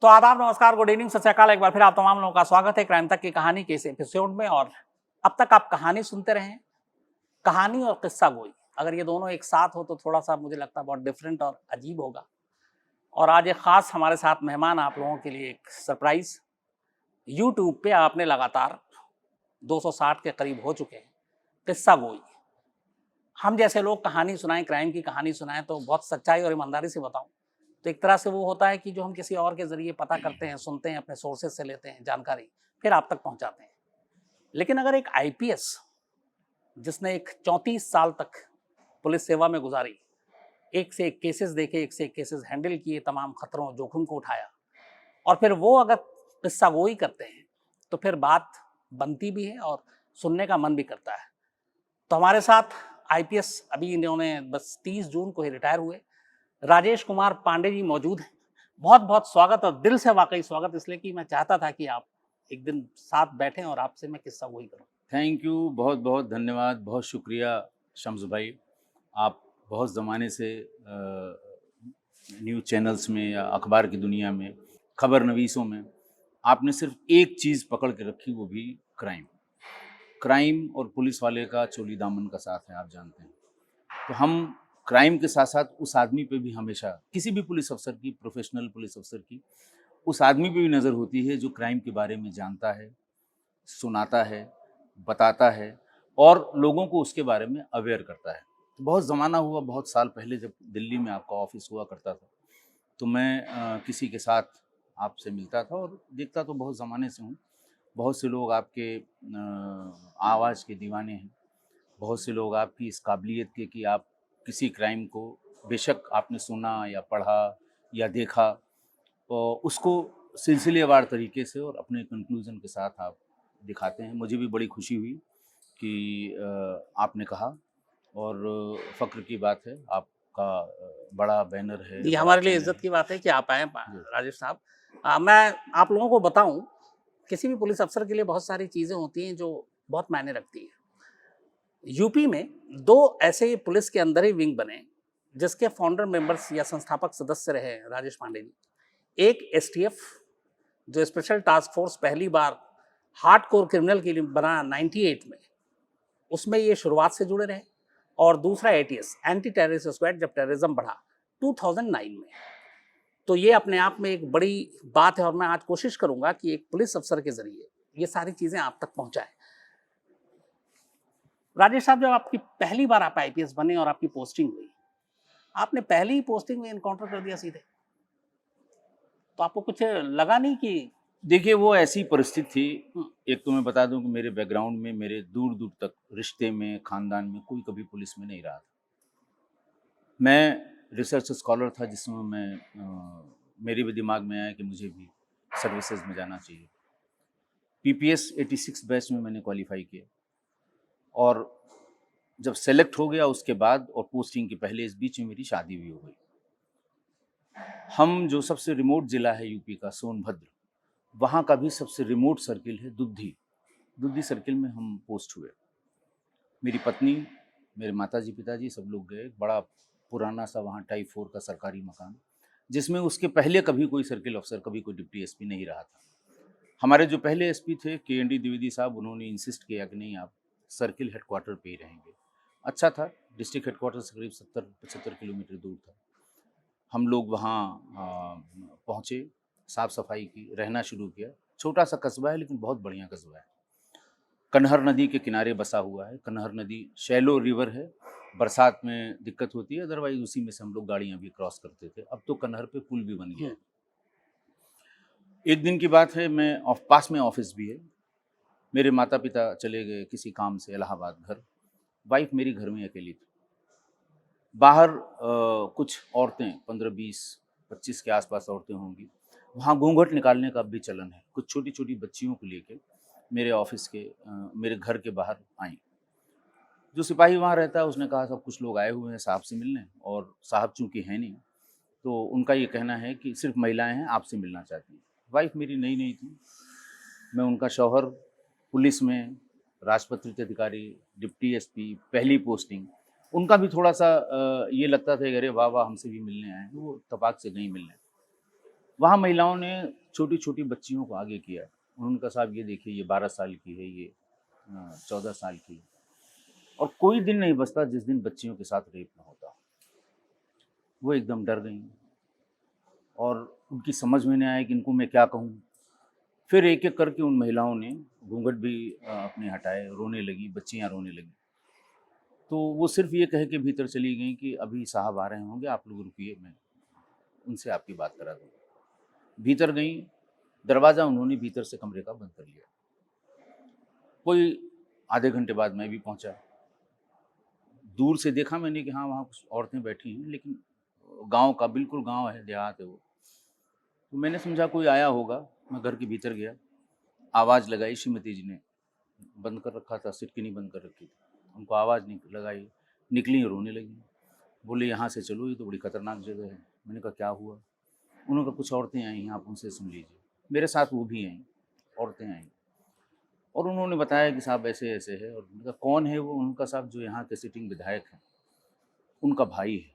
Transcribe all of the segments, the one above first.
तो आदाब, नमस्कार, गुड इवनिंग, सत श्री अकाल। एक बार फिर आप तमाम लोगों का स्वागत है क्राइम तक की कहानी के इस एपिसोड में। और अब तक आप कहानी सुनते रहे, कहानी और किस्सा गोई, अगर ये दोनों एक साथ हो तो थोड़ा सा मुझे लगता है बहुत डिफरेंट और अजीब होगा। और आज एक खास हमारे साथ मेहमान, आप लोगों के लिए एक सरप्राइज। यूट्यूब पे आपने लगातार 260 के करीब हो चुके हैं किस्सा गोई। हम जैसे लोग कहानी सुनाएं, क्राइम की कहानी सुनाएं तो बहुत सच्चाई और ईमानदारी से बताऊं तो एक तरह से वो होता है कि जो हम किसी और के जरिए पता करते हैं, सुनते हैं, अपने सोर्सेज से लेते हैं जानकारी, फिर आप तक पहुंचाते हैं। लेकिन अगर एक आईपीएस जिसने एक 34 साल तक पुलिस सेवा में गुजारी, एक से एक केसेस देखे, एक से एक केसेस हैंडल किए, तमाम खतरों जोखिम को उठाया, और फिर वो अगर किस्सा गोई करते हैं तो फिर बात बनती भी है और सुनने का मन भी करता है। तो हमारे साथ आईपीएस, अभी इन्होंने बस 30 जून को ही रिटायर हुए, राजेश कुमार पांडे जी मौजूद हैं। बहुत बहुत स्वागत, और दिल से वाकई स्वागत, इसलिए कि मैं चाहता था कि आप एक दिन साथ बैठें और आपसे मैं किस्सा गोई करूं। थैंक यू, बहुत बहुत धन्यवाद, बहुत शुक्रिया शम्स भाई। आप बहुत ज़माने से न्यूज़ चैनल्स में या अखबार की दुनिया में, खबर नवीसों में आपने सिर्फ एक चीज़ पकड़ के रखी, वो भी क्राइम और पुलिस वाले का चोली दामन का साथ है, आप जानते हैं। तो हम क्राइम के साथ साथ उस आदमी पे भी हमेशा, किसी भी पुलिस अफसर की, प्रोफेशनल पुलिस अफसर की, उस आदमी पे भी नज़र होती है जो क्राइम के बारे में जानता है, सुनाता है, बताता है और लोगों को उसके बारे में अवेयर करता है। तो बहुत ज़माना हुआ, बहुत साल पहले जब दिल्ली में आपका ऑफिस हुआ करता था, तो मैं किसी के साथ आपसे मिलता था और देखता तो बहुत ज़माने से हूँ। बहुत से लोग आपके आवाज़ के दीवाने हैं, बहुत से लोग आपकी इस काबिलियत के कि आप किसी क्राइम को, बेशक आपने सुना या पढ़ा या देखा, तो उसको सिलसिलेवार तरीके से और अपने कंक्लूज़न के साथ आप दिखाते हैं। मुझे भी बड़ी खुशी हुई कि आपने कहा, और फ़क्र की बात है, आपका बड़ा बैनर है, ये बड़ा हमारे लिए चैनल इज्जत है। की बात है कि आप आए जी। राजेश साहब। मैं आप लोगों को बताऊं, किसी भी पुलिस अफसर के लिए बहुत सारी चीज़ें होती हैं जो बहुत मायने रखती हैं। यूपी में 2 ऐसे पुलिस के अंदर ही विंग बने जिसके फाउंडर मेंबर्स या संस्थापक सदस्य रहे राजेश पांडे जी। एक एसटीएफ, जो स्पेशल टास्क फोर्स पहली बार हार्डकोर क्रिमिनल के लिए बना 98 में, उसमें ये शुरुआत से जुड़े रहे। और दूसरा एटीएस, एंटी टेररिस्ट स्क्वाड, जब टेररिज्म बढ़ा 2009 में। तो ये अपने आप में एक बड़ी बात है और मैं आज कोशिश करूंगा कि एक पुलिस अफसर के जरिए ये सारी चीजें आप तक पहुंचाएं। राजेश साहब, जब आपकी पहली बार आप आईपीएस बने और आपकी पोस्टिंग हुई, आपने पहली ही पोस्टिंग में एनकाउंटर कर दिया सीधे, तो आपको कुछ लगा नहीं कि देखिए, वो ऐसी परिस्थिति थी। हम्म, एक तो मैं बता दूं कि मेरे बैकग्राउंड में, मेरे दूर-दूर तक रिश्ते में, ख़ानदान में कोई कभी पुलिस में नहीं रहा था। मैं रिसर्च स्कॉलर था, जिस समय मेरे भी दिमाग में आया कि मुझे भी सर्विसेज में जाना चाहिए। पीपीएस 86 बैच में मैंने क्वालिफाई किया, और जब सेलेक्ट हो गया उसके बाद और पोस्टिंग के पहले, इस बीच में मेरी शादी भी हो गई। हम जो सबसे रिमोट ज़िला है यूपी का, सोनभद्र, वहाँ का भी सबसे रिमोट सर्किल है दुद्धी सर्किल में हम पोस्ट हुए। मेरी पत्नी, मेरे माताजी पिताजी सब लोग गए। बड़ा पुराना सा वहाँ टाइप 4 का सरकारी मकान, जिसमें उसके पहले कभी कोई सर्किल अफसर, कभी कोई डिप्टी एसपी नहीं रहा था। हमारे जो पहले एसपी थे के.एन.डी. द्विवेदी साहब, उन्होंने इंसिस्ट किया कि नहीं, आप सर्किल हेडक्वार्टर पे ही रहेंगे। अच्छा था, डिस्ट्रिक्ट हेडक्वार्टर से करीब 70-75 किलोमीटर दूर था। हम लोग वहाँ पहुँचे, साफ़ सफाई की, रहना शुरू किया। छोटा सा कस्बा है लेकिन बहुत बढ़िया कस्बा है। कन्हर नदी के किनारे बसा हुआ है। कन्हर नदी शैलो रिवर है, बरसात में दिक्कत होती है, अदरवाइज उसी में से हम लोग गाड़ियाँ भी क्रॉस करते थे। अब तो कन्हर पे पुल भी बन गया है। एक दिन की बात है, मैं पास में ऑफिस भी है, मेरे माता पिता चले गए किसी काम से इलाहाबाद घर। वाइफ मेरी घर में अकेली थी। बाहर कुछ औरतें, 15-20-25 के आसपास औरतें होंगी, वहाँ घूंघट निकालने का भी चलन है। कुछ छोटी छोटी बच्चियों को लेके मेरे ऑफिस के, मेरे घर के बाहर आई। जो सिपाही वहाँ रहता है उसने कहा, सब कुछ लोग आए हुए हैं साहब से मिलने, और साहब चूंकि हैं नहीं, तो उनका ये कहना है कि सिर्फ महिलाएं हैं, आपसे मिलना चाहती हैं। वाइफ मेरी नई नई थी, मैं उनका शौहर, पुलिस में राजपत्रित अधिकारी, डिप्टी एसपी, पहली पोस्टिंग। उनका भी थोड़ा सा ये लगता था कि अरे वाह वाह, हमसे भी मिलने आए हैं, वो तपाक से नहीं मिलने। वहाँ महिलाओं ने छोटी छोटी बच्चियों को आगे किया। उन्होंने कहा साहब ये देखिए ये 12 साल की है, ये 14 साल की है। और कोई दिन नहीं बचता जिस दिन बच्चियों के साथ रेप ना होता। वो एकदम डर गई और उनकी समझ में नहीं आया कि इनको मैं क्या कहूँ। फिर एक एक करके उन महिलाओं ने घूंघट भी अपने हटाए, रोने लगी, बच्चियाँ रोने लगी। तो वो सिर्फ ये कह के भीतर चली गई कि अभी साहब आ रहे होंगे, आप लोग रुकिए, मैं उनसे आपकी बात करा दूँगी। भीतर गई, दरवाज़ा उन्होंने भीतर से कमरे का बंद कर लिया। कोई आधे घंटे बाद मैं भी पहुंचा। दूर से देखा मैंने कि हाँ वहाँ कुछ औरतें बैठी हैं, लेकिन गांव का बिल्कुल गांव है, देहात है वो। तो मैंने समझा कोई आया होगा। मैं घर के भीतर गया, आवाज़ लगाई। श्रीमती जी ने बंद कर रखा था, सिटकिनी बंद कर रखी थी। उनको आवाज़ लगाई, निकली, रोने लगी। बोले यहाँ से चलो, ये तो बड़ी खतरनाक जगह है। मैंने कहा क्या हुआ? उन्होंने कहा कुछ औरतें आई हैं, आप उनसे सुन लीजिए। मेरे साथ वो भी आई, औरतें आई, और उन्होंने बताया कि साहब ऐसे ऐसे है। और मैंने कहा कौन है वो? उनका साहब जो यहाँ के सिटिंग विधायक हैं, उनका भाई है।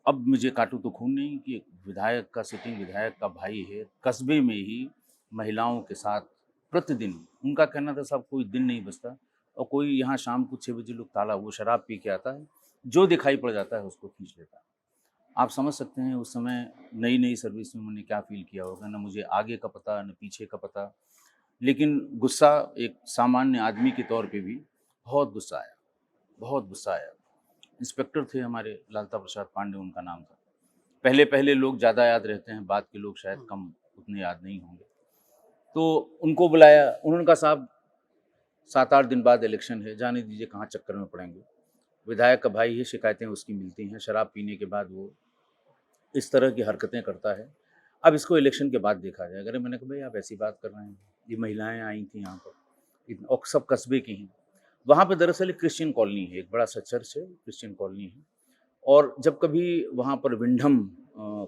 अब मुझे काटू तो खून नहीं कि विधायक का, सिटिंग विधायक का भाई है, कस्बे में ही महिलाओं के साथ प्रतिदिन। उनका कहना था साहब कोई दिन नहीं बचता और कोई यहाँ शाम को 6 बजे लोग ताला, वो शराब पी के आता है, जो दिखाई पड़ जाता है उसको खींच लेता है। आप समझ सकते हैं उस समय नई नई सर्विस में मैंने क्या फील किया होगा। ना मुझे आगे का पता, न पीछे का पता, लेकिन गुस्सा एक सामान्य आदमी के तौर पे भी बहुत गुस्सा आया, बहुत गुस्सा आया। इंस्पेक्टर थे हमारे, लालता प्रसाद पांडे उनका नाम था। पहले पहले लोग ज़्यादा याद रहते हैं, बाद के लोग शायद कम, उतने याद नहीं होंगे। तो उनको बुलाया। उन्होंने कहा साहब 7-8 दिन बाद इलेक्शन है, जाने दीजिए, कहाँ चक्कर में पड़ेंगे। विधायक का भाई है, शिकायतें उसकी मिलती हैं, शराब पीने के बाद वो इस तरह की हरकतें करता है। अब इसको इलेक्शन के बाद देखा जाएगा। अरे मैंने कहा भाई आप ऐसी बात कर रहे हैं, ये महिलाएं आई थी यहाँ पर, और सब कस्बे की हैं। वहाँ पे दरअसल एक क्रिश्चियन कॉलोनी है, एक बड़ा सा चर्च है, क्रिश्चियन कॉलोनी है। और जब कभी वहाँ पर विंडम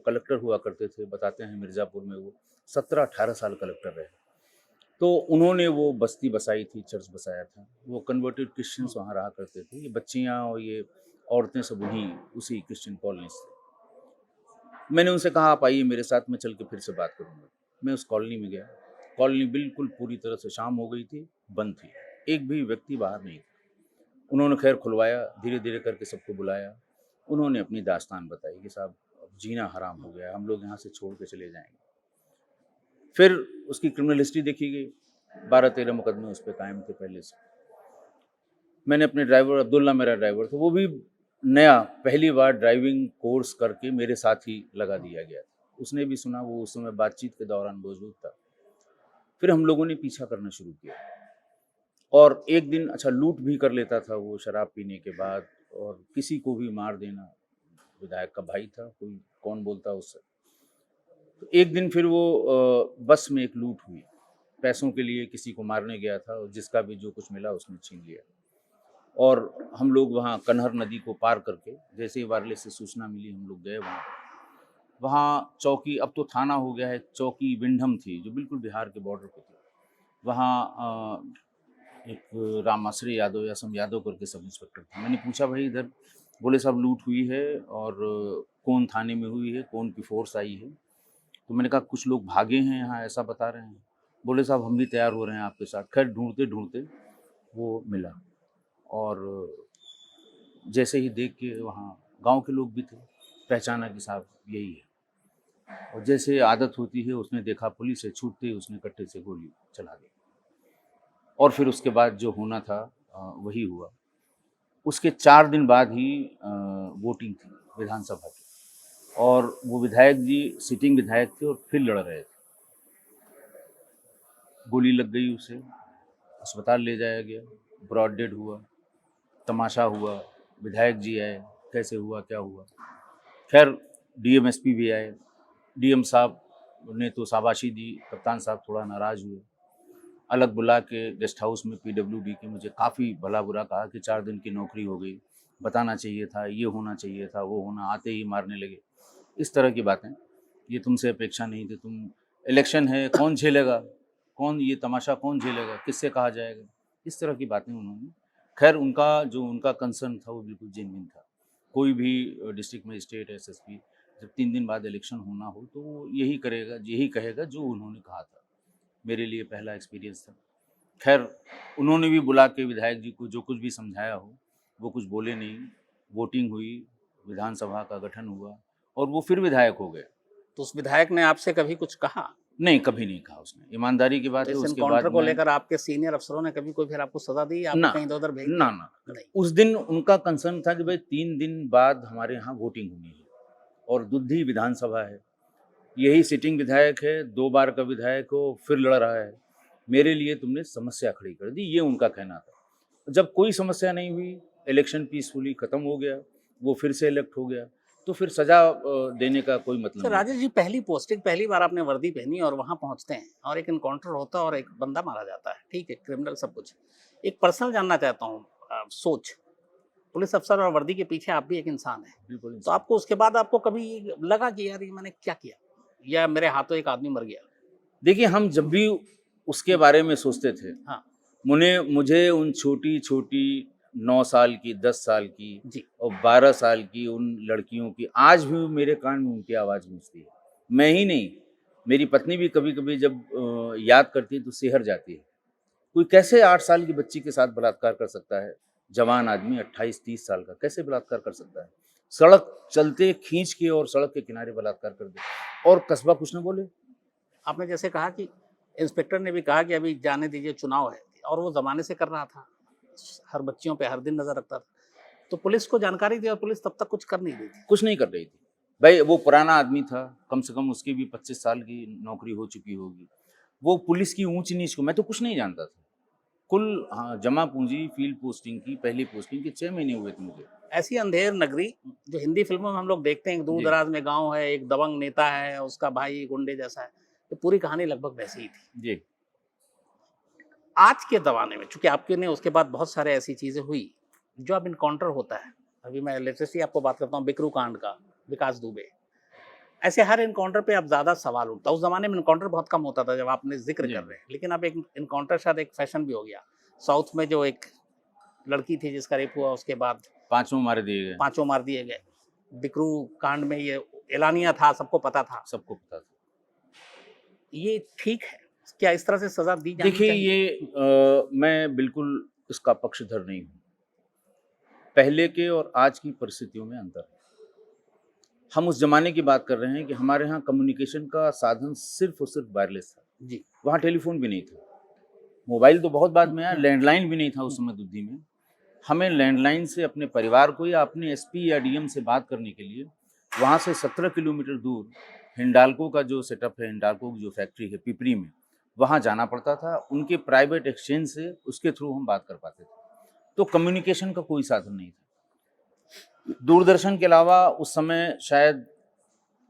कलेक्टर हुआ करते थे, बताते हैं मिर्ज़ापुर में वो 17-18 साल कलेक्टर रहे। तो उन्होंने वो बस्ती बसाई थी, चर्च बसाया था। वो कन्वर्टेड क्रिश्चियंस वहाँ रहा करते थे। ये बच्चियाँ और ये औरतें सब वहीं उसी क्रिश्चियन कॉलोनी से। मैंने उनसे कहा आप आइए मेरे साथ, मैं चल के फिर से बात करूँगा। मैं उस कॉलोनी में गया। कॉलोनी बिल्कुल पूरी तरह से शाम हो गई थी, बंद थी, एक भी व्यक्ति बाहर नहीं था। उन्होंने खैर खुलवाया, धीरे धीरे करके सबको बुलाया। उन्होंने अपनी दास्तान बताई कि साहब अब जीना हराम हो गया, हम लोग यहाँ से छोड़ के चले जाएंगे। फिर उसकी क्रिमिनल हिस्ट्री देखी गई, 12-13 मुकदमे उस पर कायम थे पहले से। मैंने अपने ड्राइवर, अब्दुल्ला मेरा ड्राइवर था, वो भी नया पहली बार ड्राइविंग कोर्स करके मेरे साथ ही लगा दिया गया। उसने भी सुना, वो उस समय बातचीत के दौरान मौजूद था। फिर हम लोगों ने पीछा करना शुरू किया और एक दिन अच्छा लूट भी कर लेता था वो शराब पीने के बाद, और किसी को भी मार देना। विधायक का भाई था, कोई कौन बोलता उससे। तो एक दिन फिर वो बस में एक लूट हुई, पैसों के लिए किसी को मारने गया था और जिसका भी जो कुछ मिला उसने छीन लिया। और हम लोग वहाँ कन्हर नदी को पार करके, जैसे ही वायरलेस से सूचना मिली हम लोग गए वहाँ। वहाँ चौकी, अब तो थाना हो गया है, चौकी विंडम थी जो बिल्कुल बिहार के बॉर्डर पे थी। वहाँ एक रामाश्री यादव या सम यादव करके सब इंस्पेक्टर थे। मैंने पूछा भाई इधर, बोले साहब लूट हुई है और कौन थाने में हुई है, कौन की फोर्स आई है। तो मैंने कहा कुछ लोग भागे हैं यहाँ, ऐसा बता रहे हैं। बोले साहब हम भी तैयार हो रहे हैं आपके साथ। खैर ढूंढते ढूंढते वो मिला और जैसे ही देख के, वहाँ गांव के लोग भी थे, पहचाना कि साहब यही है। और जैसे आदत होती है, उसने देखा पुलिस है, छूटते ही उसने कट्टे से गोली चला दी। और फिर उसके बाद जो होना था वही हुआ। उसके 4 दिन बाद ही वोटिंग थी विधानसभा की, और वो विधायक जी सिटिंग विधायक थे और फिर लड़ रहे थे। गोली लग गई उसे, अस्पताल ले जाया गया, ब्रॉड डेड हुआ, तमाशा हुआ, विधायक जी आए, कैसे हुआ क्या हुआ। खैर डीएम एसपी भी आए, डीएम साहब ने तो शाबाशी दी, कप्तान साहब थोड़ा नाराज़ हुए। अलग बुला के गेस्ट हाउस में पीडब्ल्यूडी के मुझे काफ़ी भला बुरा कहा कि 4 दिन की नौकरी हो गई, बताना चाहिए था, ये होना चाहिए था, वो होना, आते ही मारने लगे, इस तरह की बातें। ये तुमसे अपेक्षा नहीं थी, तुम, इलेक्शन है, कौन झेलेगा, कौन ये तमाशा कौन झेलेगा, किससे कहा जाएगा, इस तरह की बातें उन्होंने। खैर उनका जो उनका कंसर्न था वो बिल्कुल जेन्युइन था। कोई भी डिस्ट्रिक्ट मजिस्ट्रेट, एसएसपी जब 3 दिन बाद इलेक्शन होना हो तो वो यही करेगा, यही कहेगा जो उन्होंने कहा था। मेरे लिए पहला एक्सपीरियंस था। खैर उन्होंने भी बुला के विधायक जी को जो कुछ भी समझाया हो, वो कुछ बोले नहीं। वोटिंग हुई, विधानसभा का गठन हुआ और वो फिर विधायक हो गए। तो उस विधायक ने आपसे कभी कुछ कहा? नहीं, कभी नहीं कहा उसने। ईमानदारी की बात तो है। इस उसके एनकाउंटर बाद को मैं लेकर आपके सीनियर अफसरों ने कभी कोई फिर आपको सजा दी या आपको ना, कहीं इधर-उधर भेज ना, दिया? ना, नहीं। उस दिन उनका कंसर्न था कि भाई 3 दिन बाद हमारे यहाँ वोटिंग होनी है और दुद्धी विधानसभा है। यही सिटिंग विधायक है, 2 बार का विधायक हो, फिर लड़ रहा है। मेरे लिए तुमने समस्या खड़ी कर दी, ये उनका कहना था। जब कोई समस्या नहीं हुई, इलेक्शन पीसफुली खत्म हो गया, वो फिर से इलेक्ट हो गया, तो फिर सजा देने का कोई मतलब सर नहीं राजेश था। जी, पहली पोस्टिंग, पहली बार आपने वर्दी पहनी और वहाँ पहुँचते हैं और एक एनकाउंटर होता है और एक बंदा मारा जाता है, ठीक है, क्रिमिनल सब कुछ। एक पर्सनल जानना चाहता हूँ सोच, पुलिस अफसर और वर्दी के पीछे आप भी एक इंसान हैं। बिल्कुल तो इंसान। आपको उसके बाद आपको कभी लगा कि यार ये मैंने क्या किया? या मेरे हाथों एक आदमी मर गया? देखिए, हम जब भी उसके बारे में सोचते थे, हाँ, मुझे उन छोटी-छोटी 9 साल की, 10 साल की जी। और 12 साल की उन लड़कियों की आज भी मेरे कान में उनकी आवाज़ गूंजती है। मैं ही नहीं, मेरी पत्नी भी कभी-कभी जब याद करती है तो सिहर जाती है। कोई कैसे 8 साल की बच्ची के साथ बलात्कार कर सकता है? जवान आदमी 28-30 साल का कैसे बलात्कार कर सकता है? सड़क चलते खींच के और सड़क के किनारे बलात्कार कर दे और कस्बा कुछ ना बोले। आपने जैसे कहा कि इंस्पेक्टर ने भी कहा कि अभी जाने दीजिए, चुनाव है, और वो ज़माने से कर रहा था। हर बच्चियों पे हर दिन नज़र रखता था। तो पुलिस को जानकारी दी और पुलिस तब तक कुछ कर नहीं रही थी। कुछ नहीं कर रही थी। भाई वो पुराना आदमी था, कम से कम उसकी भी 25 साल की नौकरी हो चुकी होगी। वो पुलिस की ऊँच-नीच को मैं तो कुछ नहीं जानता था। कुल हाँ, जमा पूँजी फील्ड पोस्टिंग की पहली पोस्टिंग के 6 महीने हुए थे मुझे। ऐसी अंधेर नगरी जो हिंदी फ़िल्मों में हम लोग देखते हैं, एक जी, दूर-दराज में गाँव है, एक दबंग नेता है, उसका भाई गुंडे जैसा है। तो पूरी कहानी लगभग वैसी ही थी। जी, आज के ज़माने में चूँकि आपके ने उसके बाद बहुत सारे ऐसी चीज़ें हुई, जो अब एनकाउंटर होता है। अभी मैं लेटेस्ट ही आपको बात करता हूँ बिकरू कांड का, विकास दुबे। ऐसे हर एनकाउंटर पे अब ज़्यादा सवाल उठता है। उस ज़माने में एनकाउंटर बहुत कम होता था जब आपने ज़िक्र जी। कर रहे हैं। लेकिन अब एक एनकाउंटर शायद एक फैशन भी हो गया। साउथ में जो एक लड़की थी जिसका रेप हुआ, उसके बाद पाँचों मार दिए गए, पाँचों मार दिए गए। बिकरू कांड में ये एलानिया था, सबको पता था। सबको पता था। ये ठीक है? क्या इस तरह से सज़ा दी जानी देखिए चाहिए? ये मैं बिल्कुल इसका पक्षधर नहीं हूँ। पहले के और आज की परिस्थितियों में अंतर है। हम उस ज़माने की बात कर रहे हैं कि हमारे यहाँ कम्युनिकेशन का साधन सिर्फ़ और सिर्फ़ वायरलेस था। जी। वहाँ टेलीफ़ोन भी नहीं था। मोबाइल तो बहुत बाद में आया, लैंडलाइन भी नहीं था उस समय दुद्धी में। हमें लैंडलाइन से अपने परिवार को या अपने एसपी या डीएम से बात करने के लिए वहाँ से 17 किलोमीटर दूर हिंडाल्को का जो सेटअप है, हिंडाल्को की जो फैक्ट्री है पिपरी में, वहाँ जाना पड़ता था। उनके प्राइवेट एक्सचेंज से उसके थ्रू हम बात कर पाते थे। तो कम्युनिकेशन का कोई साधन नहीं था। दूरदर्शन के अलावा उस समय शायद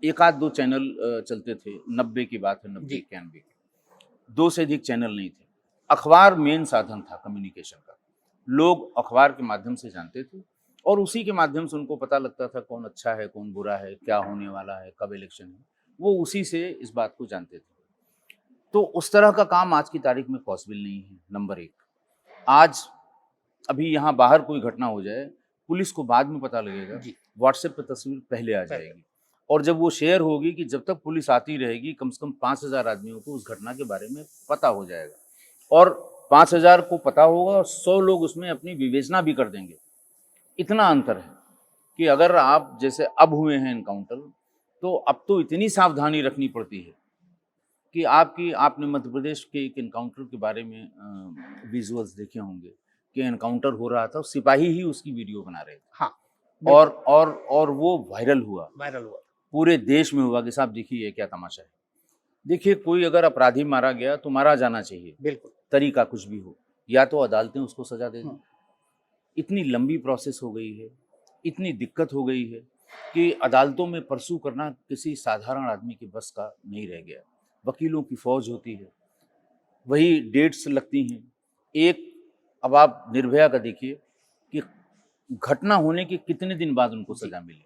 1 आध 2 चैनल चलते थे। 90 की बात है, 90 जी। 91 की। 2 से अधिक चैनल नहीं थे। अखबार मेन साधन था कम्युनिकेशन का। लोग अखबार के माध्यम से जानते थे और उसी के माध्यम से उनको पता लगता था कौन अच्छा है, कौन बुरा है, क्या होने वाला है, कब इलेक्शन है। वो उसी से इस बात को जानते थे। तो उस तरह का काम आज की तारीख में पॉसिबल नहीं है, नंबर 1। आज अभी यहाँ बाहर कोई घटना हो जाए, पुलिस को बाद में पता लगेगा, जी। व्हाट्सएप पे तस्वीर पहले आ पहले। जाएगी और जब वो शेयर होगी कि जब तक पुलिस आती रहेगी, कम से कम 5,000 आदमियों को उस घटना के बारे में पता हो जाएगा और 5,000 को पता होगा और 100 लोग उसमें अपनी विवेचना भी कर देंगे। इतना अंतर है कि अगर आप जैसे अब हुए हैं एनकाउंटर, तो अब तो इतनी सावधानी रखनी पड़ती है कि आपने मध्य प्रदेश के एक एनकाउंटर के बारे में विजुअल्स देखे होंगे कि एनकाउंटर हो रहा था, सिपाही ही उसकी वीडियो बना रहे थे हाँ, और वो वायरल हुआ, वायरल हुआ। पूरे देश में हुआ कि साहब देखिए ये क्या तमाशा है। देखिए कोई अगर अपराधी मारा गया तो मारा जाना चाहिए, बिल्कुल। तरीका कुछ भी हो, या तो अदालतें उसको सजा दे दें। हुँ। इतनी लंबी प्रोसेस हो गई है, इतनी दिक्कत हो गई है कि अदालतों में परसू करना किसी साधारण आदमी के बस का नहीं रह गया। वकीलों की फौज होती है, वही डेट्स लगती हैं। एक अब आप निर्भया का देखिए कि घटना होने के कितने दिन बाद उनको जी। सजा मिली,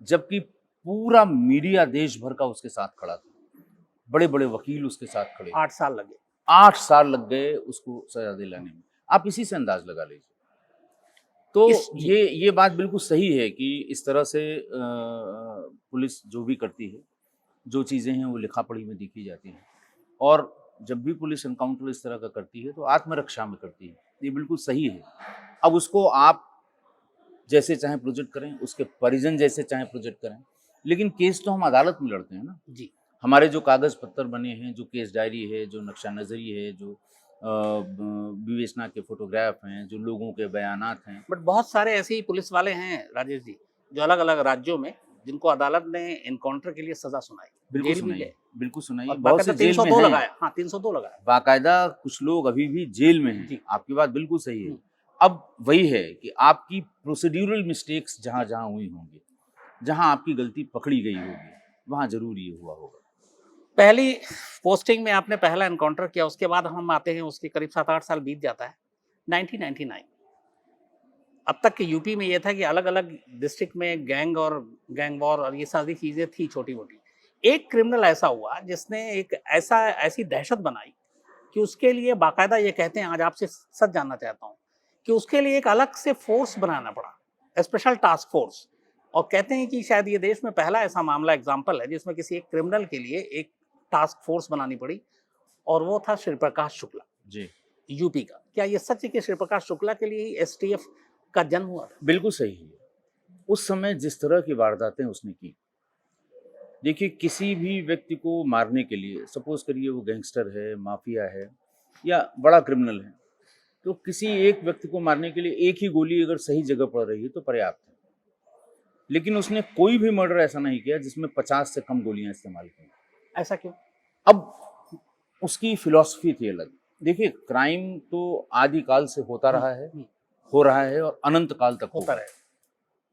जबकि पूरा मीडिया देश भर का उसके साथ खड़ा था, बड़े-बड़े वकील उसके साथ खड़े थे। 8 साल लगे। 8 साल लग गए उसको सजा दिलाने में। आप इसी से अंदाज लगा लीजिए। तो जी। ये बात बिल्कुल सही है कि इस तरह से पुलिस जो भी करती है, जो चीज़ें हैं वो लिखा पढ़ी में देखी जाती हैं, और जब भी पुलिस एनकाउंटर इस तरह का करती है तो आत्मरक्षा में करती है, ये बिल्कुल सही है। अब उसको आप जैसे चाहें प्रोजेक्ट करें, उसके परिजन जैसे चाहें प्रोजेक्ट करें, लेकिन केस तो हम अदालत में लड़ते हैं ना। जी। हमारे जो कागज़ पत्तर बने हैं, जो केस डायरी है, जो नक्शा नज़री है, जो विवेचना के फ़ोटोग्राफ हैं, जो लोगों के बयानात हैं। बट बहुत सारे ऐसे ही पुलिस वाले हैं राजेश जी, जो अलग-अलग राज्यों में जिनको अदालत ने एनकाउंटर के लिए सज़ा सुनाई, बिल्कुल जेल भी सुनाइए, गए बिल्कुल सुनाइए, और बहुत से बाकायदा जेल में 302 हैं। लगाया। हाँ, 302 लगाया। बाकायदा कुछ लोग अभी भी जेल में हैं, जी। आपकी बात बिल्कुल सही है। हुँ, अब वही है कि आपकी प्रोसीड्यूरल मिस्टेक्स जी। जहाँ-जहाँ हुई होंगी, जहाँ आपकी गलती पकड़ी गई होगी, वहाँ ज़रूर ये हुआ होगा। पहली पोस्टिंग में आपने पहला एनकाउंटर किया, उसके बाद हम आते हैं, उसके करीब 7-8 साल बीत जाता है, 1999। अब तक के यूपी में ये था कि अलग-अलग डिस्ट्रिक्ट में गैंग वॉर और ये सारी चीज़ें थी छोटी-मोटी। एक क्रिमिनल ऐसा हुआ जिसने एक ऐसी दहशत बनाई कि उसके लिए बाकायदा ये कहते हैं, आज आपसे सच जानना चाहता हूँ, कि उसके लिए एक अलग से फ़ोर्स बनाना पड़ा, स्पेशल टास्क फ़ोर्स। और कहते हैं कि शायद ये देश में पहला ऐसा मामला एग्ज़ाम्पल है जिसमें किसी एक क्रिमिनल के लिए एक टास्क फ़ोर्स बनानी पड़ी और वो था श्री प्रकाश शुक्ला, जी, यूपी का। क्या ये सच है कि श्री प्रकाश शुक्ला के लिए ही एसटीएफ का जन्म हुआ था? बिल्कुल सही है। उस समय जिस तरह की वारदातें उसने की, देखिए किसी भी व्यक्ति को मारने के लिए, सपोज़ करिए वो गैंगस्टर है, माफिया है या बड़ा क्रिमिनल है, तो किसी एक व्यक्ति को मारने के लिए एक ही गोली अगर सही जगह पड़ रही है तो पर्याप्त है। लेकिन उसने कोई भी मर्डर ऐसा नहीं किया जिसमें 50 से कम गोलियां इस्तेमाल की। ऐसा क्यों? अब उसकी फिलॉसफी थी अलग। देखिए क्राइम तो आदिकाल से होता हुँ, रहा है, हुँ, हो रहा है और अनंत काल तक होता होगा। रहेगा।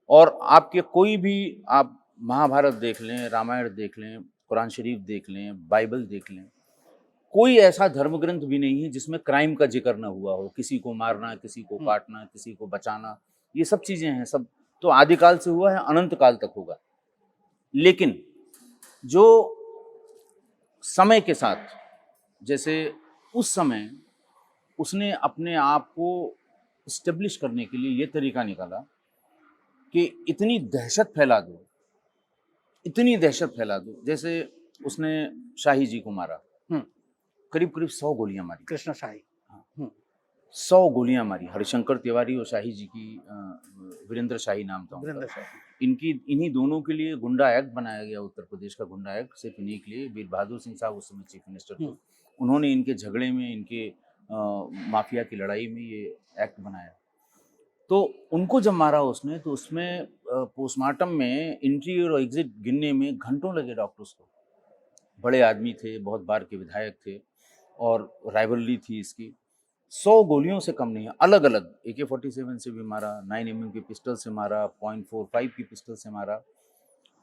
और आपके कोई भी, आप महाभारत देख लें, रामायण देख लें, कुरान शरीफ देख लें, बाइबल देख लें, कोई ऐसा धर्म ग्रंथ भी नहीं है जिसमें क्राइम का जिक्र ना हुआ हो। किसी को मारना, किसी को हुँ, काटना, किसी को बचाना, ये सब चीज़ें हैं, सब तो आदिकाल से हुआ है, अनंत काल तक होगा। लेकिन जो समय के साथ, जैसे उस समय उसने अपने आप को इस्टेब्लिश करने के लिए ये तरीका निकाला कि इतनी दहशत फैला दो, जैसे उसने शाही जी को मारा, हुँ, करीब-करीब 100 गोलियाँ मारी। कृष्ण शाही। हाँ, हुँ, 100 गोलियाँ मारी। हरिशंकर तिवारी और शाही जी की, वीरेंद्र शाही नाम था उनका। वीरेंद्र शाही। इन्हीं दोनों के लिए गुंडा एक्ट बनाया गया, उत्तर प्रदेश का गुंडा एक्ट सिर्फ इन्हीं के लिए। वीर बहादुर सिंह साहब उस समय चीफ मिनिस्टर थे। हुँ, उन्होंने इनके झगड़े में, इनके माफिया की लड़ाई में ये एक्ट बनाया। तो उनको जब मारा उसने, तो उसमें पोस्टमार्टम में एंट्री और एग्जिट गिनने में घंटों लगे डॉक्टर्स को। बड़े आदमी थे, बहुत बार के विधायक थे और राइवलरी थी इसकी। 100 गोलियों से कम नहीं है, अलग-अलग AK-47 से भी मारा, 9mm की पिस्टल से मारा, .45 की पिस्टल से मारा।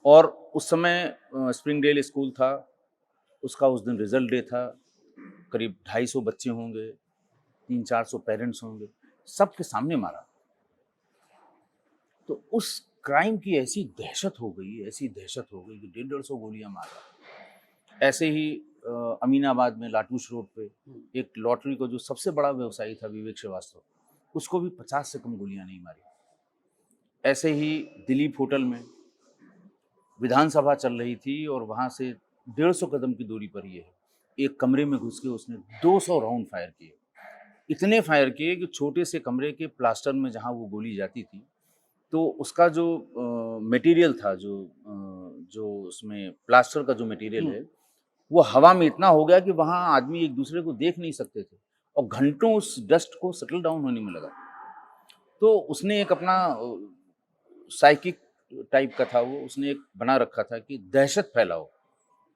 और उस समय स्प्रिंगडेल स्कूल था, उसका उस दिन रिजल्ट डे था, करीब 250 बच्चे होंगे, 300-400 पेरेंट्स होंगे, सबके सामने मारा। तो उस क्राइम की ऐसी दहशत हो गई कि 150-150 गोलियां मारा। ऐसे ही अमीनाबाद में लाटूश रोड पे हुँ, एक लॉटरी का जो सबसे बड़ा व्यवसायी था, विवेक श्रीवास्तव, उसको भी 50 से कम गोलियां नहीं मारी। ऐसे ही दिलीप होटल में विधानसभा चल रही थी और वहां से 150 कदम की दूरी पर ये है, एक कमरे में घुस के उसने 200 राउंड फायर किए। इतने फायर किए कि छोटे से कमरे के प्लास्टर में जहां वो गोली जाती थी, तो उसका जो मटेरियल था, जो उसमें प्लास्टर का जो मटेरियल हुँ, है, वो हवा में इतना हो गया कि वहाँ आदमी एक दूसरे को देख नहीं सकते थे और घंटों उस डस्ट को सेटल डाउन होने में लगा। तो उसने एक अपना साइकिक टाइप का था वो, उसने एक बना रखा था कि दहशत फैलाओ,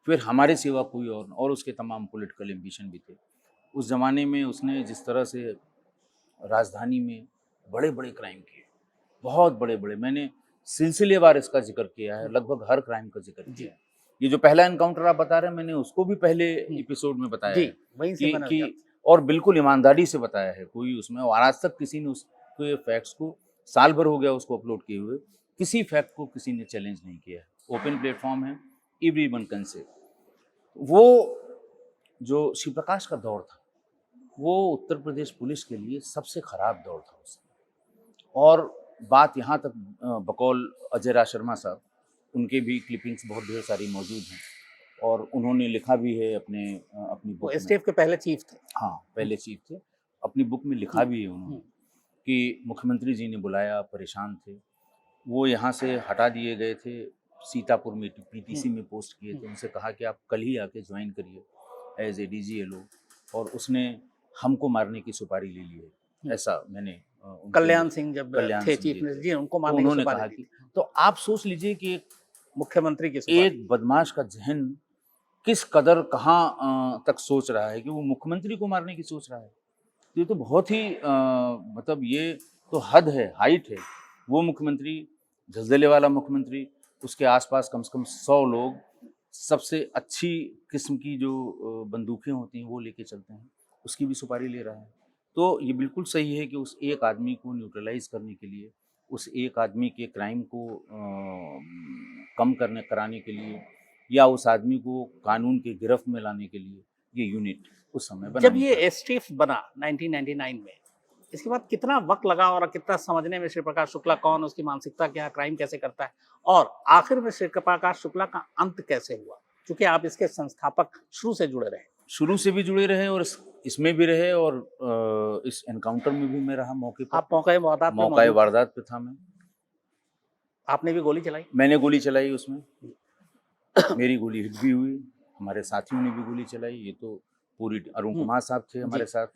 फिर हमारे सिवा कोई और उसके तमाम पॉलिटिकल एम्बिशन भी थे। उस ज़माने में उसने जिस तरह से राजधानी में बड़े-बड़े क्राइम किए, बहुत बड़े-बड़े, मैंने सिलसिलेवार इसका ज़िक्र किया है, हुँ, लगभग हर क्राइम का ज़िक्र जी, किया है। ये जो पहला एनकाउंटर आप बता रहे हैं, मैंने उसको भी पहले हुँ, एपिसोड में बताया जी, है वहीं से मैंने लिया। कि और बिल्कुल ईमानदारी से बताया है, कोई उसमें, और आज तक किसी ने उसके फैक्ट्स को, साल भर हो गया उसको अपलोड किए हुए, किसी फैक्ट को किसी ने चैलेंज नहीं किया है। ओपन प्लेटफ़ॉर्म है, एवरीवन कैन से। वो जो शिव प्रकाश का दौर था, वो उत्तर प्रदेश पुलिस के लिए सबसे खराब दौर था उस समय। और बात यहाँ तक बकौल अजय राज शर्मा साहब, उनके भी क्लिपिंग्स बहुत ढेर सारी मौजूद हैं और उन्होंने लिखा भी है अपनी वो बुक में। एसटीएफ के पहले चीफ थे। हाँ, पहले चीफ थे। अपनी बुक में लिखा भी है उन्होंने कि मुख्यमंत्री जी ने बुलाया, परेशान थे, वो यहाँ से हटा दिए गए थे, सीतापुर में पीटीसी में पोस्ट किए थे, उनसे कहा कि आप कल ही आके ज्वाइन करिए एज ए डीजीएलओ, और उसने हमको मारने की सुपारी ले ली है, ऐसा मैंने कल्याण सिंह जब थे चीफ मिनिस्टर जी, उनको मारने की उन्होंने सुपारी कहा दी कि, थी। तो आप सोच लीजिए कि मुख्यमंत्री की सुपारी। एक बदमाश का जहन किस कदर कहाँ तक सोच रहा है कि वो मुख्यमंत्री को मारने की सोच रहा है। ये तो बहुत ही मतलब ये तो हद है, हाइट है। वो मुख्यमंत्री, झलझले वाला मुख्यमंत्री, उसके आसपास कम से कम 100 लोग, सबसे अच्छी किस्म की जो बंदूकें होती हैं वो लेके चलते हैं, उसकी भी सुपारी ले रहा है। तो ये बिल्कुल सही है कि उस एक आदमी को न्यूट्रलाइज करने के लिए, उस एक आदमी के क्राइम को कम कराने के लिए, या उस आदमी को कानून के गिरफ्त में लाने के लिए ये यूनिट उस समय बना। जब ये एसटीएफ बना 1999 में, इसके बाद कितना वक्त लगा और कितना समझने में श्री प्रकाश शुक्ला कौन, उसकी मानसिकता क्या, क्राइम कैसे करता है, और आखिर में श्री प्रकाश शुक्ला का अंत कैसे हुआ, क्योंकि आप इसके संस्थापक शुरू से जुड़े रहे। शुरू से भी जुड़े रहे और इसमें भी रहे, और इस एनकाउंटर में भी मैं रहा मौके पर। आप मौके वारदात पे था मैं। आपने भी गोली चलाई? मैंने गोली चलाई उसमें, मेरी गोली हिट भी हुई, हमारे साथियों ने भी गोली चलाई। ये तो पूरी अरुण कुमार साहब थे हमारे साथ,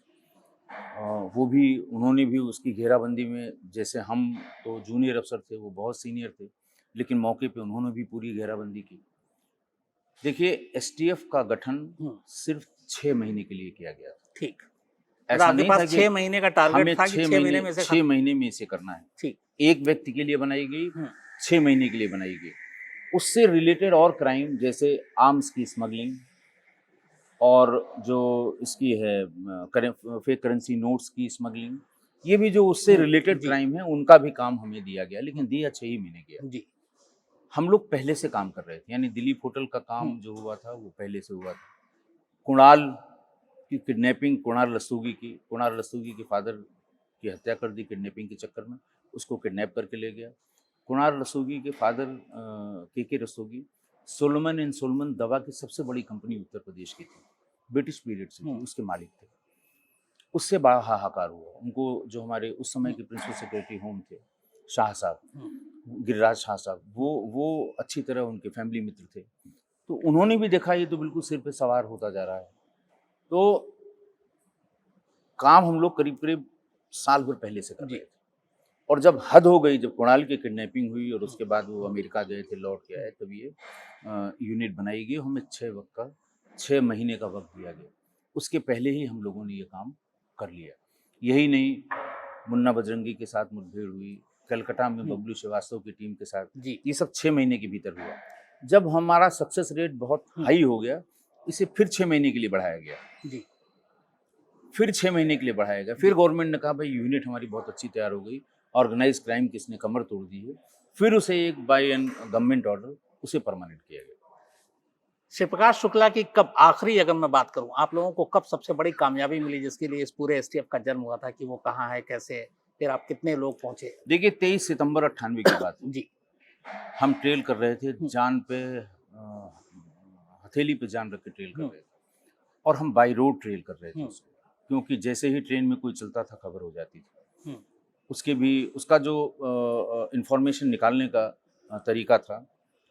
वो भी, उन्होंने भी उसकी घेराबंदी में, जैसे हम तो जूनियर अफसर थे, वो बहुत सीनियर थे, लेकिन मौके पे उन्होंने भी पूरी घेराबंदी की। देखिए, एसटीएफ का गठन सिर्फ 6 महीने के लिए किया गया था। ठीक, ऐसा नहीं था कि 6 महीने का टारगेट था कि 6 महीने में से 6 महीने में इसे करना है। ठीक, एक व्यक्ति के लिए बनाई गई, 6 महीने के लिए बनाई गई। उससे रिलेटेड और क्राइम, जैसे आर्म्स की स्मगलिंग और जो इसकी है फेक करेंसी नोट्स की स्मगलिंग, ये भी जो उससे रिलेटेड क्राइम है, उनका भी काम हमें दिया गया, लेकिन दिया 6 ही महीने गया जी। हम लोग पहले से काम कर रहे थे, यानी दिलीप होटल का काम जो हुआ था वो पहले से हुआ था। कुणाल की किडनैपिंग, कुणाल रस्तोगी के फादर की हत्या कर दी किडनैपिंग के चक्कर में, उसको किडनैप करके ले गया। कुणाल रस्तोगी के फादर के रस्तोगी सोलोमन एंड सोलोमन दवा की सबसे बड़ी कंपनी उत्तर प्रदेश की थी, ब्रिटिश पीरियड से थी, उसके मालिक थे। उससे बड़ा हाहाकार हुआ उनको, जो हमारे उस समय के प्रिंसिपल सेक्रेटरी होम थे शाह साहब, गिरिराज शाह साहब, वो अच्छी तरह उनके फैमिली मित्र थे, तो उन्होंने भी देखा ये तो बिल्कुल सिर पे सवार होता जा रहा है। तो काम हम लोग करीब करीब साल भर पहले से कर रहे थे, और जब हद हो गई, जब कुणाल की किडनैपिंग हुई और उसके बाद वो अमेरिका गए थे, लौट के आए, तब ये यूनिट बनाई गई। हमें 6 महीने का वक्त दिया गया, उसके पहले ही हम लोगों ने ये काम कर लिया। यही नहीं, मुन्ना बजरंगी के साथ मुठभेड़ हुई, कलकत्ता में बबलू श्रीवास्तव की टीम के साथ, ये सब 6 महीने के भीतर हुआ। जब हमारा सक्सेस रेट बहुत हाई हो गया, इसे फिर 6 महीने के लिए बढ़ाया गया जी। फिर 6 महीने के लिए बढ़ाया गया। फिर गवर्नमेंट ने कहा भाई यूनिट हमारी बहुत अच्छी तैयार हो गई, ऑर्गेनाइज क्राइम की इसने कमर तोड़ दी है, फिर उसे एक बाय एन गवर्नमेंट ऑर्डर उसे परमानेंट किया गया। श्री प्रकाश शुक्ला की कब, आखिरी अगर मैं बात करूं, आप लोगों को कब सबसे बड़ी कामयाबी मिली, जिसके लिए इस पूरे एसटीएफ का जन्म हुआ था, कि वो कहाँ है, कैसे, फिर आप कितने लोग पहुंचे? देखिए, 23 सितंबर 98 की बात जी। हम ट्रेल कर रहे थे, जान पे हथेली पे जान रख के ट्रेल कर रहे थे, और हम बाई रोड ट्रेल कर रहे थे उसको, क्योंकि जैसे ही ट्रेन में कोई चलता था खबर हो जाती थी। उसका जो इंफॉर्मेशन निकालने का तरीका था,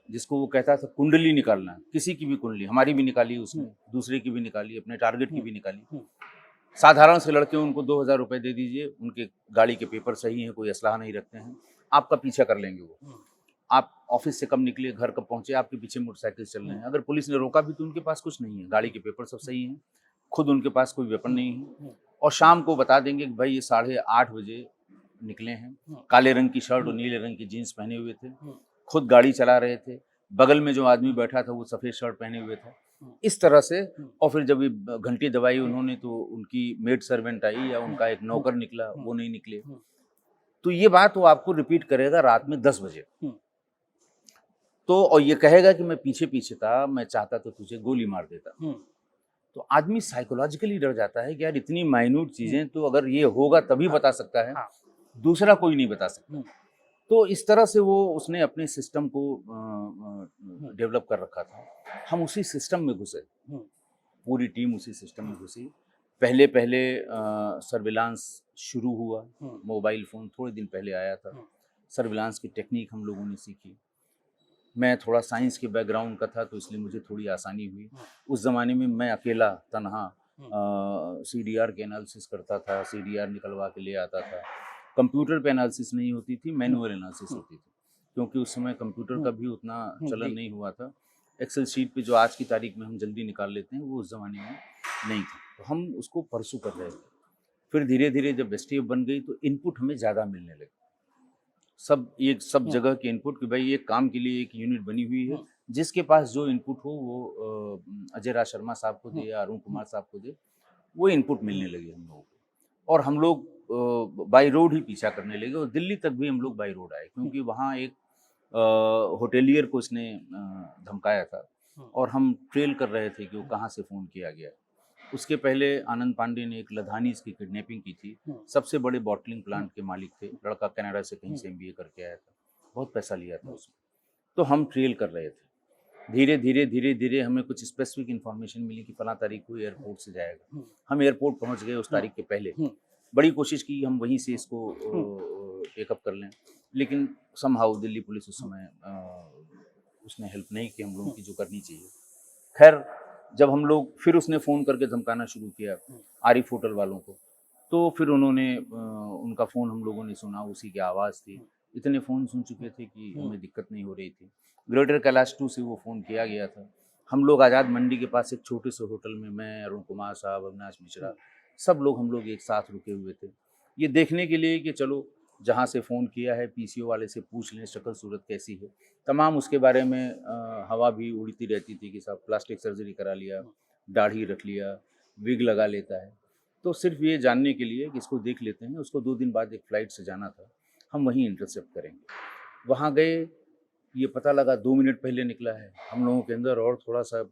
जिसको वो कहता था कुंडली निकालना, किसी की भी कुंडली, हमारी भी निकाली उसने, दूसरे की भी निकाली, अपने टारगेट की भी निकाली। साधारण से लड़के, उनको 2000 रुपए दे दीजिए, उनके गाड़ी के पेपर सही हैं, कोई असलाह नहीं रखते हैं, आपका पीछा कर लेंगे वो। आप ऑफिस से कब निकले, घर कब पहुंचे, आपके पीछे मोटरसाइकिल चल रहे हैं। अगर पुलिस ने रोका भी तो उनके पास कुछ नहीं है, गाड़ी के पेपर सब सही हैं, खुद उनके पास कोई वेपन नहीं है, और शाम को बता देंगे कि भाई ये 8:30 बजे निकले हैं, काले रंग की शर्ट और नीले रंग की जीन्स पहने हुए थे, खुद गाड़ी चला रहे थे, बगल में जो आदमी बैठा था वो सफ़ेद शर्ट पहने हुए था, इस तरह से। और फिर जब ये घंटी दबाई उन्होंने, तो उनकी मेड सर्वेंट आई या उनका एक नौकर निकला, वो नहीं निकले, तो ये बात वो आपको रिपीट करेगा रात में 10 बजे। तो और ये कहेगा कि मैं पीछे पीछे था, मैं चाहता तो तुझे गोली मार देता। तो आदमी साइकोलॉजिकली डर जाता है कि यार इतनी माइन्यूट चीजें तो अगर ये होगा तभी बता सकता है, दूसरा कोई नहीं बता सकता। तो इस तरह से वो उसने अपने सिस्टम को डेवलप कर रखा था। हम उसी सिस्टम में घुसे, पूरी टीम उसी सिस्टम में घुसी। पहले पहले सर्विलांस शुरू हुआ, मोबाइल फ़ोन थोड़े दिन पहले आया था। सर्विलांस की टेक्निक हम लोगों ने सीखी। मैं थोड़ा साइंस के बैकग्राउंड का था, तो इसलिए मुझे थोड़ी आसानी हुई। उस ज़माने में मैं अकेला तनहा CDR के एनालिसिस करता था, CDR निकलवा के ले आता था। कंप्यूटर पे एनालिसिस नहीं होती थी, मैनुअल एनालिसिस होती थी, क्योंकि उस समय कंप्यूटर का भी उतना चलन नहीं हुआ था। एक्सेल शीट पे जो आज की तारीख में हम जल्दी निकाल लेते हैं, वो उस ज़माने में नहीं था। तो हम उसको परसू कर रहे थे। फिर धीरे धीरे जब STF बन गई तो इनपुट हमें ज़्यादा मिलने लगे। सब जगह के इनपुट कि भाई एक काम के लिए एक यूनिट बनी हुई है, जिसके पास जो इनपुट हो वो अजय राज शर्मा साहब को दे या अरुण कुमार साहब को दे, वो इनपुट मिलने लगे हम लोगों को। और हम लोग बाई रोड ही पीछा करने लगे, और दिल्ली तक भी हम लोग बाई रोड आए, क्योंकि वहाँ एक होटेलियर को इसने धमकाया था, और हम ट्रेल कर रहे थे कि वो कहाँ से फ़ोन किया गया। उसके पहले आनंद पांडे ने एक लधानीज की किडनैपिंग की थी। सबसे बड़े बॉटलिंग प्लांट के मालिक थे, लड़का कनाडा से कहीं से MBA करके आया था, बहुत पैसा लिया था उसमें। तो हम ट्रेल कर रहे थे। धीरे धीरे हमें कुछ स्पेसिफिक इन्फॉर्मेशन मिली कि फलां तारीख को एयरपोर्ट से जाएगा। हम एयरपोर्ट पहुंच गए उस तारीख के पहले। बड़ी कोशिश की हम वहीं से इसको टेकअप कर लें, लेकिन समहाउ दिल्ली पुलिस उस समय उसने हेल्प नहीं की हम लोगों की, जो करनी चाहिए। खैर, जब हम लोग फिर उसने फ़ोन करके धमकाना शुरू किया आरिफ होटल वालों को, तो फिर उन्होंने उनका फ़ोन हम लोगों ने सुना, उसी की आवाज़ थी। इतने फ़ोन सुन चुके थे कि हमें दिक्कत नहीं हो रही थी। ग्रेटर कैलाश 2 से वो फ़ोन किया गया था। हम लोग आज़ाद मंडी के पास एक छोटे से होटल में, मैं, अरुण कुमार साहब, अविनाश मिश्रा, सब लोग हम लोग एक साथ रुके हुए थे, ये देखने के लिए कि चलो जहाँ से फ़ोन किया है PCO वाले से पूछ लें शक्ल सूरत कैसी है। तमाम उसके बारे में हवा भी उड़ती रहती थी कि साहब प्लास्टिक सर्जरी करा लिया, दाढ़ी रख लिया, विग लगा लेता है। तो सिर्फ ये जानने के लिए कि इसको देख लेते हैं। उसको 2 दिन बाद एक फ़्लाइट से जाना था, हम वहीं इंटरसेप्ट करेंगे। वहाँ गए, ये पता लगा 2 मिनट पहले निकला है। हम लोगों के अंदर और थोड़ा-सा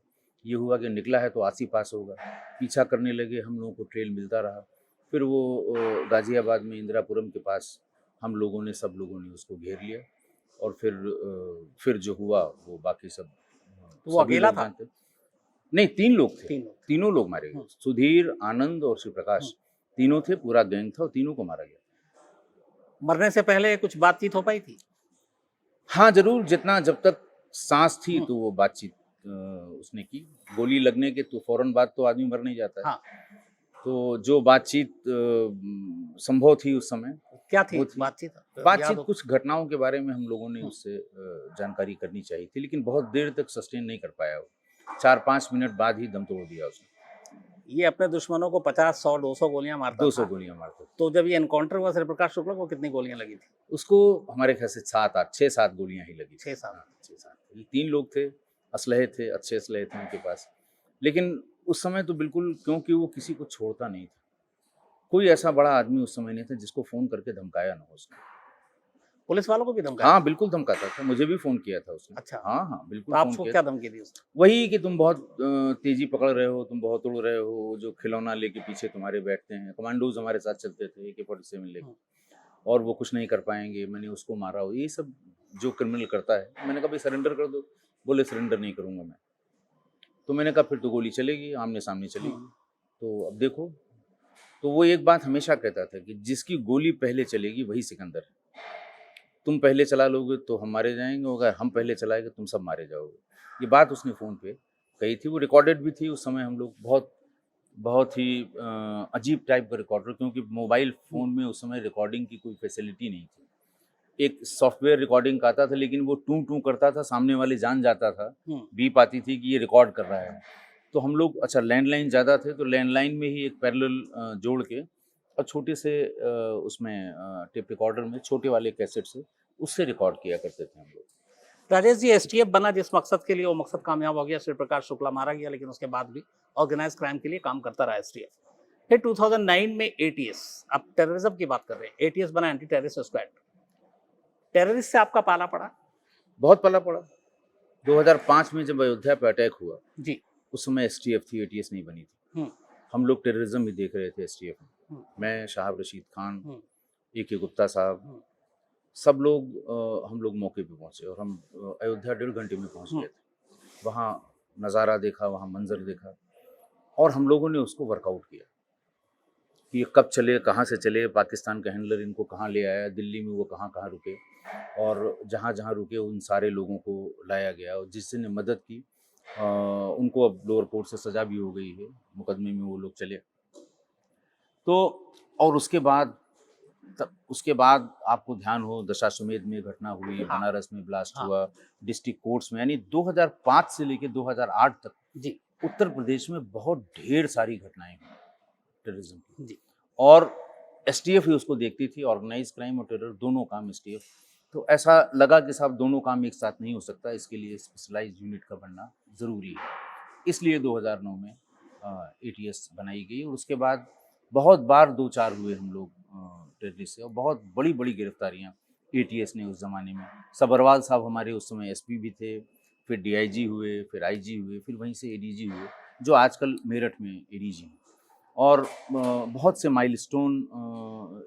ये हुआ कि निकला है तो आस-ही-पास होगा। पीछा करने लगे, हम लोगों को ट्रेल मिलता रहा। फिर वो गाज़ियाबाद में इंदिरापुरम के पास हम लोगों ने, सब लोगों ने उसको घेर लिया, और फिर जो हुआ वो बाकी सब वो सभी अकेला लोग था? जानते। नहीं, 3 लोग थे। 3 लोग। तीनों लोग मारे गए। सुधीर, आनंद और शिवप्रकाश, तीनों थे, पूरा गैंग था और तीनों को मारा गया। मरने से पहले कुछ बातचीत हो पाई थी? हाँ, ज़रूर, जितना जब तक सांस थी तो वो बातचीत उसने की। गोली लगने के तो फ़ौरन बाद तो आदमी मर नहीं जाता है। हाँ। तो जो बातचीत संभव थी उस समय, क्या थी वो थी बातचीत? याद बातचीत हो? कुछ घटनाओं के बारे में हम लोगों ने उससे जानकारी करनी चाहिए थी, लेकिन बहुत देर तक सस्टेन नहीं कर पाया वो। 4-5 मिनट बाद ही दम तोड़ दिया उसने। ये अपने दुश्मनों को 50, 100, 200 गोलियां मारता 200 था। गोलियां मारता था। तो जब ये एनकाउंटर हुआ श्रीप्रकाश शुक्ला को, कितनी गोलियां लगी थी? उसको हमारे ख्याल से 7-8, 6-7 गोलियां ही लगी। 6-7। हाँ, 6-7। ये 3 लोग थे, असलहे थे, अच्छे असलहे थे उनके पास। लेकिन उस समय तो बिल्कुल, क्योंकि वो किसी को छोड़ता नहीं था। कोई ऐसा बड़ा आदमी उस समय नहीं था जिसको फ़ोन करके धमकाया ना हो उसने। पुलिस वालों को भी धमकाया? हाँ, बिल्कुल धमकाता था। मुझे भी फ़ोन किया था उसने। अच्छा। हाँ, तो बिल्कुल फ़ोन आपको किया क्या था। धमकी दी उसने? वही कि तुम बहुत तेज़ी पकड़ रहे हो, तुम बहुत उड़ रहे हो, जो खिलौना लेके पीछे तुम्हारे बैठते हैं। कमांडोज़ हमारे साथ चलते थे AK-47 लेके, और वो कुछ नहीं कर पाएँगे, मैंने उसको मारा हो। ये सब जो क्रिमिनल करता है। मैंने कहा, भाई सरेंडर कर दो। बोले सरेंडर नहीं करूँगा मैं। तो मैंने कहा, फिर तो गोली चलेगी, आमने-सामने चलेगी। तो अब देखो, तो वो एक बात हमेशा कहता था कि जिसकी गोली पहले चलेगी वही सिकंदर है। तुम पहले चला लोगे तो हम मारे जाएँगे, अगर हम पहले चलाएँगे तुम सब मारे जाओगे। ये बात उसने फ़ोन पे कही थी, वो रिकॉर्डेड भी थी। उस समय हम लोग बहुत ही अजीब टाइप का रिकॉर्डर, क्योंकि मोबाइल फ़ोन में उस समय रिकॉर्डिंग की कोई फैसिलिटी नहीं थी। एक सॉफ्टवेयर रिकॉर्डिंग का आता था, लेकिन वो टूँ-टूँ करता था, सामने वाले जान जाता था, बीप आती थी कि ये रिकॉर्ड कर रहा है। तो हम लोग, अच्छा लैंडलाइन ज़्यादा थे, तो लैंडलाइन में ही एक पैरेलल जोड़ के, और छोटे से उसमें टेप रिकॉर्डर में छोटे वाले कैसेट से उससे रिकॉर्ड किया करते थे हम लोग। राजेश जी, STF बना जिस मकसद के लिए, वो मकसद कामयाब हो गया। श्रीप्रकाश शुक्ला मारा गया, लेकिन उसके बाद भी ऑर्गेनाइज क्राइम के लिए काम करता रहा STF। फिर 2009 में ATS, अब टेररिज्म की बात कर रहे हैं, ATS बना, एंटी टेररिस्ट स्क्वाड। टेररिस्ट से आपका पाला पड़ा? बहुत पाला पड़ा। 2005 में जब अयोध्या पे अटैक हुआ जी। उस समय STF थी, ATS नहीं बनी थी। हम्म, हम लोग टेररिज्म ही देख रहे थे STF में। हम्म, मैं, शाहब रशीद खान, AK गुप्ता साहब, सब लोग हम लोग मौके पे पहुंचे और हम अयोध्या 1.5 घंटे में पहुंच गए थे। वहाँ नज़ारा देखा, वहाँ मंजर देखा और हम लोगों ने उसको वर्कआउट किया कि ये कब चले, कहाँ से चले, पाकिस्तान का हैंडलर इनको कहाँ ले आया, दिल्ली में वो कहाँ कहाँ रुके और जहाँ जहाँ रुके उन सारे लोगों को लाया गया और जिसने मदद की उनको अब लोअर कोर्ट से सज़ा भी हो गई है, मुकदमे में वो लोग चले। तो और उसके बाद आपको ध्यान हो दशाश्वमेध में घटना हुई, हाँ। बनारस में ब्लास्ट हाँ। हुआ, डिस्ट्रिक्ट कोर्ट्स में, यानी 2005 से लेकर 2008 तक जी उत्तर प्रदेश में बहुत ढेर सारी घटनाएं हुई टेररिज्म की जी और एसटीएफ ही उसको देखती थी, ऑर्गेनाइज क्राइम और टेरर दोनों काम एसटीएफ। तो ऐसा लगा कि साहब दोनों काम एक साथ नहीं हो सकता, इसके लिए स्पेशलाइज्ड यूनिट का बनना ज़रूरी है। इसलिए 2009 में एटीएस बनाई गई और उसके बाद बहुत बार 2-4 हुए हम लोग टेररिस्ट से और बहुत बड़ी बड़ी गिरफ्तारियां एटीएस ने उस ज़माने में। सबरवाल साहब हमारे उस समय एसपी भी थे, फिर डीआईजी हुए, फिर आईजी हुए, फिर वहीं से एडीजी हुए, जो आजकल मेरठ में एडीजी हैं। और बहुत से माइलस्टोन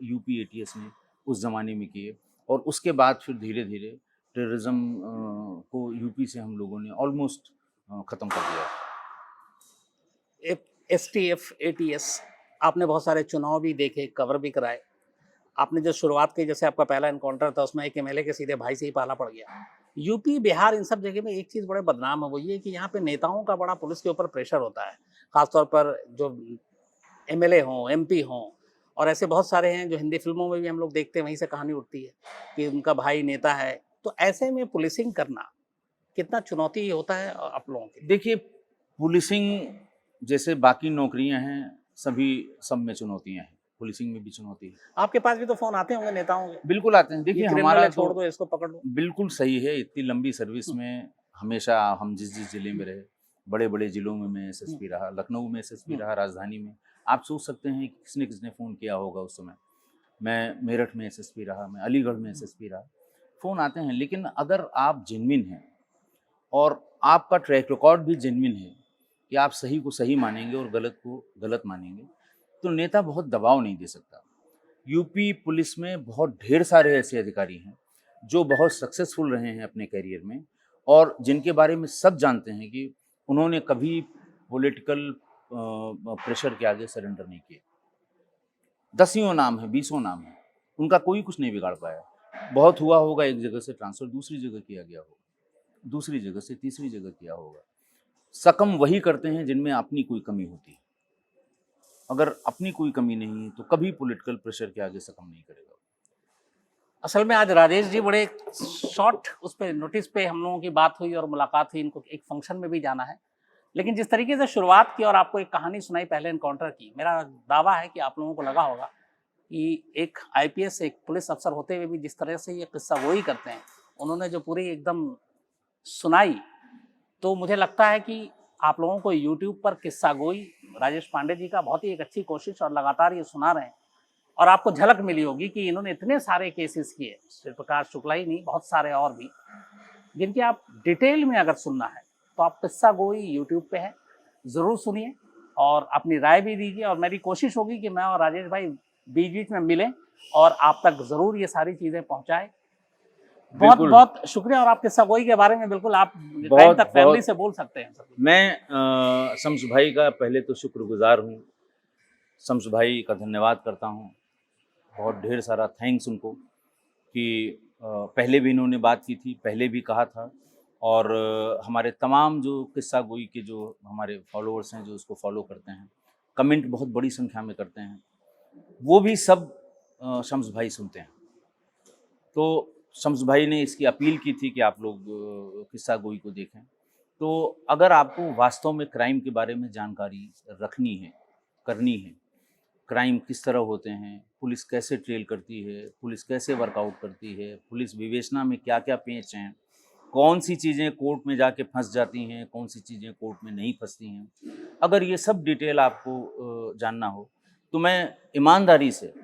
यूपी एटीएस ने उस ज़माने में किए और उसके बाद फिर धीरे धीरे टेररिज्म को यूपी से हम लोगों ने ऑलमोस्ट ख़त्म कर दिया। एसटीएफ एटीएस आपने बहुत सारे चुनाव भी देखे, कवर भी कराए। आपने जो शुरुआत की, जैसे आपका पहला एनकाउंटर था उसमें एक एमएलए के सीधे भाई से ही पाला पड़ गया। यूपी बिहार इन सब जगह में एक चीज़ बड़े बदनाम है, वो ये कि यहाँ पे नेताओं का बड़ा पुलिस के ऊपर प्रेशर होता है, खासतौर पर जो एमएलए हों, एमपी हों, और ऐसे बहुत सारे हैं जो हिंदी फिल्मों में भी हम लोग देखते हैं, वहीं से कहानी उठती है कि उनका भाई नेता है। तो ऐसे में पुलिसिंग करना कितना चुनौती होता है आप लोगों के लिए? देखिए, पुलिसिंग जैसे बाकी नौकरियां हैं, सब में चुनौतियां हैं, पुलिसिंग में भी चुनौती है। आपके पास भी तो फोन आते होंगे नेताओं के, बिल्कुल आते हैं। ये देखिए क्रिमिनल हमारा है, तो छोड़ दो इसको, पकड़ लो। बिल्कुल सही है, इतनी लंबी सर्विस में हमेशा हम जिस जिस जिले में रहे, बड़े बड़े जिलों में मैं एसएसपी रहा, लखनऊ में एसएसपी रहा, राजधानी में। आप सोच सकते हैं कि किसने किसने फ़ोन किया होगा उस समय। मैं मेरठ में एसएसपी रहा, मैं अलीगढ़ में एसएसपी रहा। फ़ोन आते हैं, लेकिन अगर आप जेन्युइन हैं और आपका ट्रैक रिकॉर्ड भी जेन्युइन है कि आप सही को सही मानेंगे और गलत को गलत मानेंगे, तो नेता बहुत दबाव नहीं दे सकता। यूपी पुलिस में बहुत ढेर सारे ऐसे अधिकारी हैं जो बहुत सक्सेसफुल रहे हैं अपने करियर में और जिनके बारे में सब जानते हैं कि उन्होंने कभी पॉलिटिकल प्रेशर के आगे सरेंडर नहीं किए। दसियों नाम है, 20 नाम है, उनका कोई कुछ नहीं बिगाड़ पाया। बहुत हुआ होगा एक जगह से ट्रांसफ़र दूसरी जगह किया गया होगा, दूसरी जगह से तीसरी जगह किया होगा। सकम वही करते हैं जिनमें अपनी कोई कमी होती है। अगर अपनी कोई कमी नहीं है तो कभी पॉलिटिकल प्रेशर के आगे सकम नहीं करेगा। असल में आज राजेश जी बड़े शॉर्ट उस पे नोटिस पे हम लोगों की बात हुई और मुलाकात हुई, इनको एक फंक्शन में भी जाना है। लेकिन जिस तरीके से शुरुआत की और आपको एक कहानी सुनाई पहले एनकाउंटर की, मेरा दावा है कि आप लोगों को लगा होगा कि एक आईपीएस एक पुलिस अफसर होते हुए भी जिस तरह से ये किस्सा गोई करते हैं, उन्होंने जो पूरी एकदम सुनाई, तो मुझे लगता है कि आप लोगों को यूट्यूब पर किस्सा गोई राजेश पांडे जी का बहुत ही एक अच्छी कोशिश और लगातार ये सुना रहे हैं और आपको झलक मिली होगी कि इन्होंने इतने सारे केसेस किए, श्री प्रकाश शुक्ला ही नहीं, बहुत सारे और भी, जिनकी आप डिटेल में अगर सुनना है तो आप किस्सा गोई यूट्यूब पे है, ज़रूर सुनिए और अपनी राय भी दीजिए। और मेरी कोशिश होगी कि मैं और राजेश भाई बीच बीच में मिलें और आप तक ज़रूर ये सारी चीज़ें पहुँचाएँ। बहुत बहुत शुक्रिया। और आप किस्सा गोई के बारे में बिल्कुल आप टाइम तक फैमिली से बोल सकते हैं। मैं शम्स भाई का पहले तो शुक्रगुजार हूँ, शम्स भाई का धन्यवाद करता हूँ, बहुत ढेर सारा थैंक्स उनको कि पहले भी इन्होंने बात की थी, पहले भी कहा था और हमारे तमाम जो किस्सा गोई के जो हमारे फॉलोअर्स हैं जो उसको फॉलो करते हैं, कमेंट बहुत बड़ी संख्या में करते हैं, वो भी सब शम्स भाई सुनते हैं। तो शम्स भाई ने इसकी अपील की थी कि आप लोग किस्सा गोई को देखें। तो अगर आपको वास्तव में क्राइम के बारे में जानकारी रखनी है, करनी है, क्राइम किस तरह होते हैं, पुलिस कैसे ट्रेल करती है, पुलिस कैसे वर्कआउट करती है, पुलिस विवेचना में क्या क्या पेच हैं, कौन सी चीज़ें कोर्ट में जाके फंस जाती हैं, कौन सी चीज़ें कोर्ट में नहीं फंसती हैं, अगर ये सब डिटेल आपको जानना हो तो मैं ईमानदारी से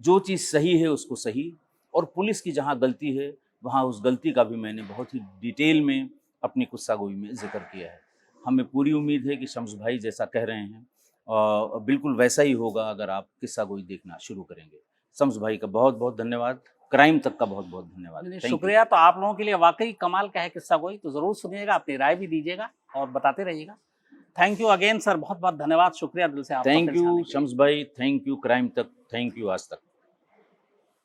जो चीज़ सही है उसको सही, और पुलिस की जहाँ गलती है वहाँ उस गलती का भी मैंने बहुत ही डिटेल में अपनी किस्सा गोई में जिक्र किया है। हमें पूरी उम्मीद है कि शम्स भाई जैसा कह रहे हैं बिल्कुल वैसा ही होगा अगर आप किस्सा गोई देखना शुरू करेंगे। शम्स भाई का बहुत बहुत धन्यवाद, क्राइम तक का बहुत बहुत धन्यवाद। नहीं, Thank you. शुक्रिया। तो आप लोगों के लिए वाकई कमाल का है किस्सा कोई, तो जरूर सुनिएगा, अपनी राय भी दीजिएगा और बताते रहिएगा। थैंक यू अगेन सर, बहुत बहुत धन्यवाद, शुक्रिया दिल से आपका। थैंक यू शम्स भाई, थैंक यू क्राइम तक, थैंक यू आज तक।